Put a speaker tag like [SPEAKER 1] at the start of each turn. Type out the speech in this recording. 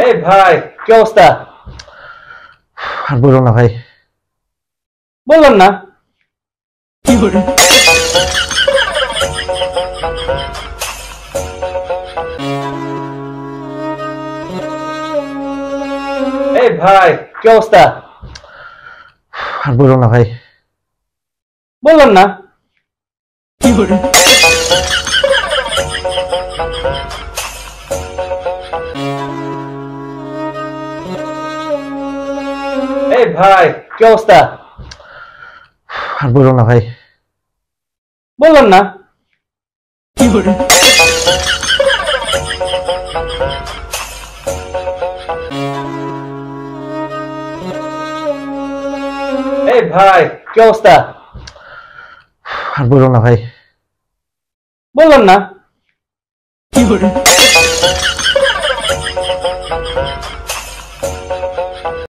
[SPEAKER 1] এই ভাই, কি অবস্থা?
[SPEAKER 2] আর বলুন না ভাই।
[SPEAKER 1] বললাম না। এই ভাই, কি অবস্থা?
[SPEAKER 2] আর বলুন না ভাই।
[SPEAKER 1] বললাম না। এই ভাই, কি অবস্থা?
[SPEAKER 2] আর বলুন না ভাই।
[SPEAKER 1] বললাম না। এই ভাই, কি অবস্থা?
[SPEAKER 2] আর বলুন না ভাই।
[SPEAKER 1] বললাম না।